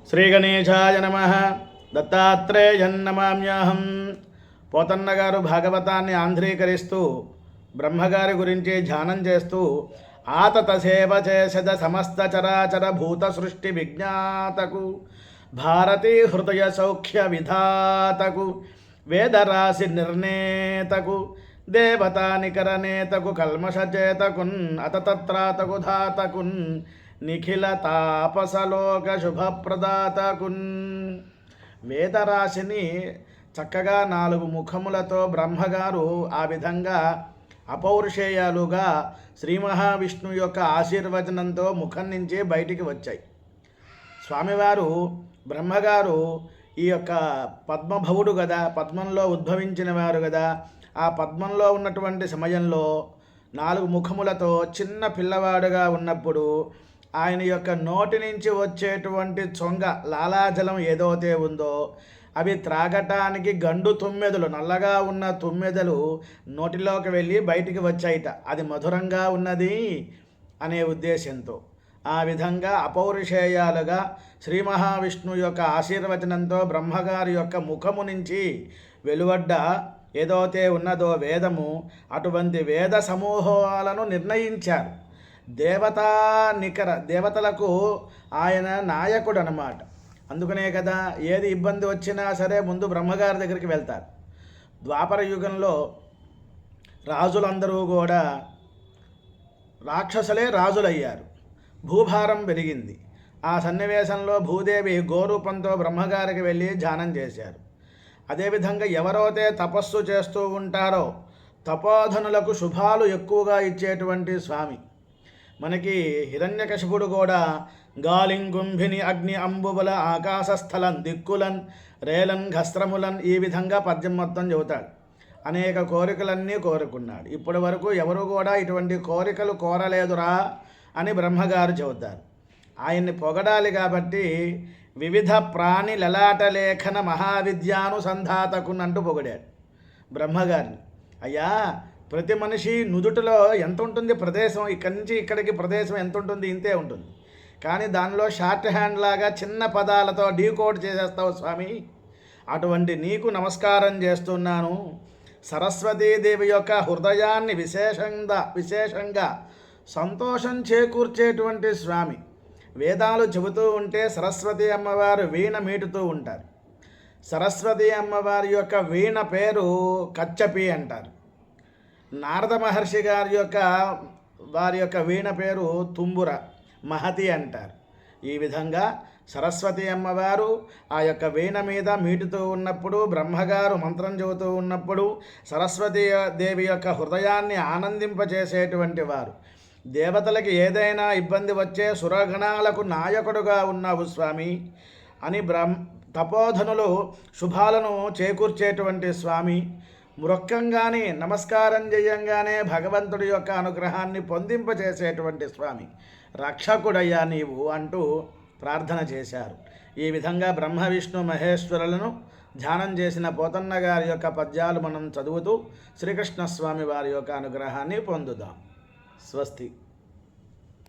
శ్రీగణేశాయ నమః. దత్తాత్రేయన్నమామ్యాహం. పోతన్న గారు భాగవతాన్ని ఆంధ్రీకరిస్తూ బ్రహ్మగారి గురించి ధ్యానం చేస్తూ ఆతత సేవ చేసద సమస్త చరాచర భూత సృష్టి విజ్ఞాతకు భారతీ హృదయ సౌఖ్య విధాతకు వేదరాశి నిర్ణేతకు దేవతా నికరనేతకు కల్మషచేతకున్ అతతత్రాతకు ధాతకున్ నిఖిల తాపసలోక శుభప్రదాతకున్. వేదరాశిని చక్కగా 4 ముఖములతో బ్రహ్మగారు ఆ విధంగా అపౌరుషేయాలుగా శ్రీ మహావిష్ణువు యొక్క ఆశీర్వచనంతో ముఖం నుంచి బయటికి వచ్చాయి. స్వామివారు బ్రహ్మగారు ఈ యొక్క పద్మభవుడు కదా, పద్మంలో ఉద్భవించిన వారు కదా. ఆ పద్మంలో ఉన్నటువంటి సమయంలో 4 ముఖములతో చిన్న పిల్లవాడుగా ఉన్నప్పుడు ఆయన యొక్క నోటి నుంచి వచ్చేటువంటి చొంగ లాలాజలం ఏదైతే ఉందో అవి త్రాగటానికి గండు తుమ్మెదలు, నల్లగా ఉన్న తుమ్మెదలు నోటిలోకి వెళ్ళి బయటికి వచ్చాయిట. అది మధురంగా ఉన్నది అనే ఉద్దేశంతో ఆ విధంగా అపౌరుషేయాలుగా శ్రీ మహావిష్ణువు యొక్క ఆశీర్వచనంతో బ్రహ్మగారి యొక్క ముఖము నుంచి వెలువడ్డ ఏదైతే ఉన్నదో వేదము, అటువంటి వేద సమూహాలను నిర్ణయించారు. దేవతలకు ఆయన నాయకుడు అన్నమాట. అందుకనే కదా ఏది ఇబ్బంది వచ్చినా సరే ముందు బ్రహ్మగారి దగ్గరికి వెళ్తారు. ద్వాపర యుగంలో రాజులందరూ కూడా రాక్షసులే రాజులయ్యారు. భూభారం పెరిగింది. ఆ సన్నివేశంలో భూదేవి గోరూపంతో బ్రహ్మగారికి వెళ్ళి ధ్యానం చేశారు. అదేవిధంగా ఎవరైతే తపస్సు చేస్తూ ఉంటారో తపోధనులకు శుభాలు ఎక్కువగా ఇచ్చేటువంటి స్వామి. మనకి హిరణ్యకశిపుడు కూడా గాలింగుంభిని అగ్ని అంబుబల ఆకాశస్థలం దిక్కులన్ రేలన్ ఘస్త్రములన్ ఈ విధంగా పద్యం మొత్తం చెబుతాడు. అనేక కోరికలన్నీ కోరుకున్నాడు. ఇప్పటి వరకు ఎవరు కూడా ఇటువంటి కోరికలు కోరలేదురా అని బ్రహ్మగారు చెబుతారు. ఆయన్ని పొగడాలి కాబట్టి వివిధ ప్రాణి లలాట లేఖన మహావిద్యానుసంధాతకునంటూ పొగిడాడు బ్రహ్మగారిని. అయ్యా, ప్రతి మనిషి నుదుటిలో ఎంత ఉంటుంది ప్రదేశం, ఇక్కడి నుంచి ఇక్కడికి ప్రదేశం ఎంత ఉంటుంది, ఇంతే ఉంటుంది. కానీ దానిలో షార్ట్ హ్యాండ్ లాగా చిన్న పదాలతో డీకోడ్ చేసేస్తావు స్వామి. అటువంటి నీకు నమస్కారం చేస్తున్నాను. సరస్వతీదేవి యొక్క హృదయాన్ని విశేషంగా సంతోషం చేకూర్చేటువంటి స్వామి. వేదాలు చెబుతూ ఉంటే సరస్వతి అమ్మవారు వీణ మీటుతూ ఉంటారు. సరస్వతి అమ్మవారి యొక్క వీణ పేరు కచ్చపి అంటారు. నారద మహర్షి వారి యొక్క వీణ పేరు తుంబుర మహతి అంటారు. ఈ విధంగా సరస్వతి అమ్మవారు ఆ యొక్క వీణ మీద మీటుతూ ఉన్నప్పుడు, బ్రహ్మగారు మంత్రం చెబుతూ ఉన్నప్పుడు సరస్వతీ దేవి యొక్క హృదయాన్ని ఆనందింపచేసేటువంటి వారు. దేవతలకి ఏదైనా ఇబ్బంది వచ్చే సురగణాలకు నాయకుడుగా ఉన్నావు స్వామి అని తపోధనులు శుభాలను చేకూర్చేటువంటి స్వామి. మృక్కంగానే నమస్కారం చేయంగానే భగవంతుడి యొక్క అనుగ్రహాన్ని పొందింపచేసేటువంటి స్వామి, రక్షకుడయ్యా నీవు అంటూ ప్రార్థన చేశారు. ఈ విధంగా బ్రహ్మ విష్ణు మహేశ్వరులను ధ్యానం చేసిన పోతన్న గారి యొక్క పద్యాలు మనం చదువుతూ శ్రీకృష్ణస్వామి వారి యొక్క అనుగ్రహాన్ని పొందుదాం. స్వస్తి.